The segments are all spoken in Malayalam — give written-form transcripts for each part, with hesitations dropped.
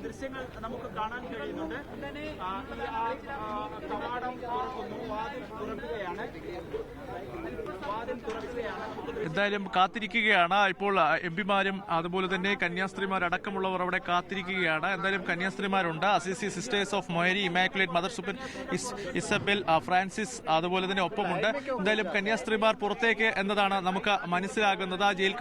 ദൃശ്യങ്ങൾ നമുക്ക് കാണാൻ കഴിയുന്നുണ്ട്. കവാടം തുറക്കുന്നു, വാതിൽ തുറക്കുകയാണ്. എന്തായാലും കാത്തിരിക്കുകയാണ്. ഇപ്പോൾ എംപിമാരും അതുപോലെ തന്നെ കന്യാസ്ത്രീമാരടക്കമുള്ളവർ അവിടെ കാത്തിരിക്കുകയാണ്. എന്തായാലും കന്യാസ്ത്രീമാരുണ്ട്. Assisi sisters of Mary, immaculate mother superior Isabel Francis അതുപോലെ തന്നെ ഒപ്പമുണ്ട്. എന്തായാലും കന്യാസ്ത്രീമാർ പുറത്തേക്ക് എന്നതാണ് നമുക്ക് മനസ്സിലാകുന്നത്. ജയിൽ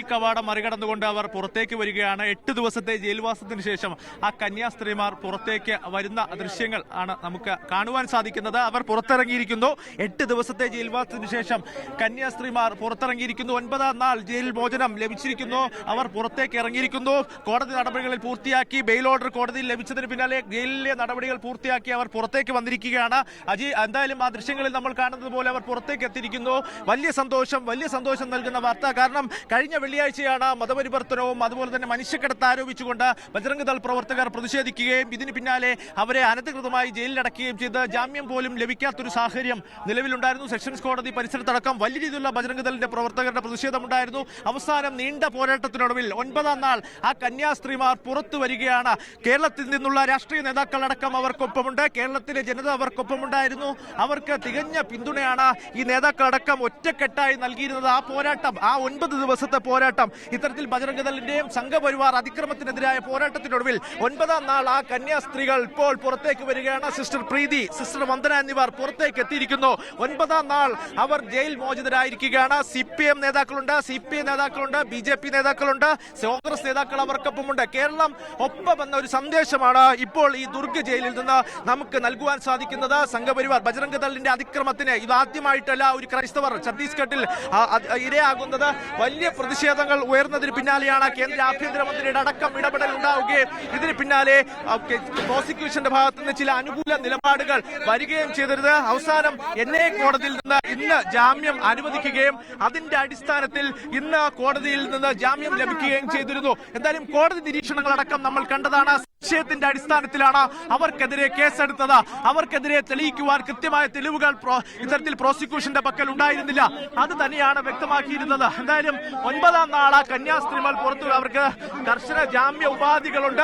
കവാടം മറികടന്നുകൊണ്ട് അവർ പുറത്തേക്ക് വരികയാണ്. 8 ദിവസത്തെ ജയിൽവാസത്തിന് ശേഷം ആ കന്യാസ്ത്രീമാർ പുറത്തേക്ക് വരുന്ന ദൃശ്യങ്ങൾ ആണ് നമുക്ക് കാണുവാൻ സാധിക്കുന്നത്. അവർ പുറത്തിറങ്ങിയിരിക്കുന്നു. 8 ദിവസത്തെ ജയിൽവാസത്തിന് ശേഷം കന്യാസ്ത്രീമാർ പുറത്തിറങ്ങിയിരിക്കുന്നു. 9ാം നാൾ ജയിൽ മോചനം ലഭിച്ചിരിക്കുന്നു. അവർ പുറത്തേക്ക് ഇറങ്ങിയിരിക്കുന്നു. കോടതി നടപടികളിൽ പൂർത്തിയാക്കി ബെയിൽ ഓർഡർ കോടതിയിൽ ലഭിച്ചതിന് പിന്നാലെ ജയിലിലെ നടപടികൾ പൂർത്തിയാക്കി അവർ പുറത്തേക്ക് വന്നിരിക്കുകയാണ്. എന്തായാലും ആ ദൃശ്യങ്ങളിൽ നമ്മൾ കാണുന്നത് പോലെ അവർ പുറത്തേക്ക് എത്തിയിരിക്കുന്നു. വലിയ സന്തോഷം നൽകുന്ന വാർത്ത. കാരണം കഴിഞ്ഞ വെള്ളിയാഴ്ചയാണ് മതപരിവർത്തനവും അതുപോലെ തന്നെ മനുഷ്യക്കടത്ത് ആരോപിച്ചുകൊണ്ട് ബജ്രംഗ് ദൾ പ്രവർത്തകർ പ്രതിഷേധിക്കുകയും ഇതിന് പിന്നാലെ അവരെ അനധികൃതമായി ജയിലിലടക്കുകയും ചെയ്ത് ജാമ്യം പോലും ലഭിക്കാത്തൊരു സാഹചര്യം നിലവിലുണ്ടായിരുന്നു. സെഷൻസ് കോടതി പരിസരത്തടക്കം വലിയ രീതിയിലുള്ള ബജ്രംഗ് ദളിന്റെ പ്രവർത്തകരുടെ പ്രതിഷേധമുണ്ടായിരുന്നു. അവസാനം നീണ്ട പോരാട്ടത്തിനൊടുവിൽ 9ാം നാൾ ആ കന്യാസ്ത്രീമാർ പുറത്തു വരികയാണ്. കേരളത്തിൽ നിന്നുള്ള രാഷ്ട്രീയ നേതാക്കളടക്കം അവർക്കൊപ്പമുണ്ട്. കേരളത്തിലെ ജനത അവർക്കൊപ്പമുണ്ടായിരുന്നു. അവർക്ക് തികഞ്ഞ പിന്തുണയാണ് ഈ നേതാക്കളടക്കം ഒറ്റക്കെട്ടായി നൽകിയിരുന്നത്. ആ പോരാട്ടം, ആ 9 ദിവസത്തെ പോരാട്ടം, ഇത്തരത്തിൽ ബജ്രംഗ് ദളിന്റെയും സംഘപരിവാർ അതിക്രമത്തിനെതിരായ പോരാട്ടത്തിനൊടുവിൽ 9ാം നാൾ ആ കന്യാസ്ത്രീകൾ ഇപ്പോൾ പുറത്തേക്ക് വരികയാണ്. സിസ്റ്റർ പ്രീതി, സിസ്റ്റർ വന്ദന എന്നിവർ പുറത്തേക്ക് എത്തിയിരിക്കുന്നു. 9ാം നാൾ അവർ ജയിൽ മോചിതരായിരിക്കുകയാണ്. CPM നേതാക്കളുണ്ട്, CPI നേതാക്കളുണ്ട്, BJP നേതാക്കളുണ്ട്, കോൺഗ്രസ് നേതാക്കൾ അവർക്കൊപ്പമുണ്ട്. കേരളം ഒപ്പം എന്ന ഒരു സന്ദേശമാണ് ഇപ്പോൾ ഈ ദുർഗ് ജയിലിൽ നിന്ന് നമുക്ക് നൽകുവാൻ സാധിക്കുന്നത്. സംഘപരിവാർ ബജ്രംഗ് ദളിന്റെ അതിക്രമത്തിന് ഇതാദ്യമായിട്ടല്ല ഒരു ക്രൈസ്തവർ ഛത്തീസ്ഗഡിൽ ഇരയാകുന്നത്. വലിയ പ്രതിഷേധങ്ങൾ ഉയർന്നതിന് പിന്നാലെയാണ് കേന്ദ്ര ആഭ്യന്തരമന്ത്രിയുടെ അടക്കം ഇടപെടൽ ഉണ്ടാവുകയും ഇതിന് പിന്നാലെ പ്രോസിക്യൂഷന്റെ ഭാഗത്തു നിന്ന് ചില അനുകൂല നിലപാടുകൾ വരികയും ചെയ്തിരുന്നത്. അവസാനം NIA കോടതിയിൽ നിന്ന് ഇന്ന് ജാമ്യം അനുവദിക്കുകയും അതിന്റെ അടിസ്ഥാനത്തിൽ ഇന്ന് കോടതിയിൽ നിന്ന് ജാമ്യം ലഭിക്കുകയും ചെയ്തിരുന്നു. എന്തായാലും കോടതി നിരീക്ഷണങ്ങളടക്കം നമ്മൾ കണ്ടതാണ്. സംശയത്തിന്റെ അടിസ്ഥാനത്തിലാണ് അവർക്കെതിരെ കേസെടുത്തത്. അവർക്കെതിരെ തെളിയിക്കുവാൻ കൃത്യമായ തെളിവുകൾ ഇത്തരത്തിൽ പ്രോസിക്യൂഷന്റെ പക്കൽ ഉണ്ടായിരുന്നില്ല. അത് തന്നെയാണ് വ്യക്തമാക്കിയിരുന്നത്. എന്തായാലും 9ാം നാൾ ആ കന്യാസ്ത്രീകൾ പുറത്തു. അവർക്ക് കർശന ജാമ്യ ഉപാധികളുണ്ട്.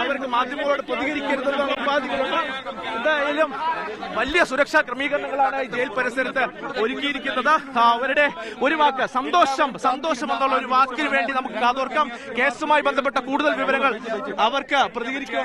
അവർക്ക് മാധ്യമങ്ങളോട് പ്രതികരിക്കരുതെന്നുള്ള ഉപാധികളുണ്ട്. എന്തായാലും വലിയ സുരക്ഷാ ക്രമീകരണങ്ങളാണ് ഈ ജയിൽ പരിസരത്ത് ഒരുക്കിയിരിക്കുന്നത്. അവരുടെ ഒരു വാക്ക് സന്തോഷം എന്നുള്ള ഒരു വാക്കിന് വേണ്ടി നമുക്ക് കാതോർക്കാം. കേസുമായി ബന്ധപ്പെട്ട കൂടുതൽ വിവരങ്ങൾ അവർക്ക് പ്രതികരിക്കുക.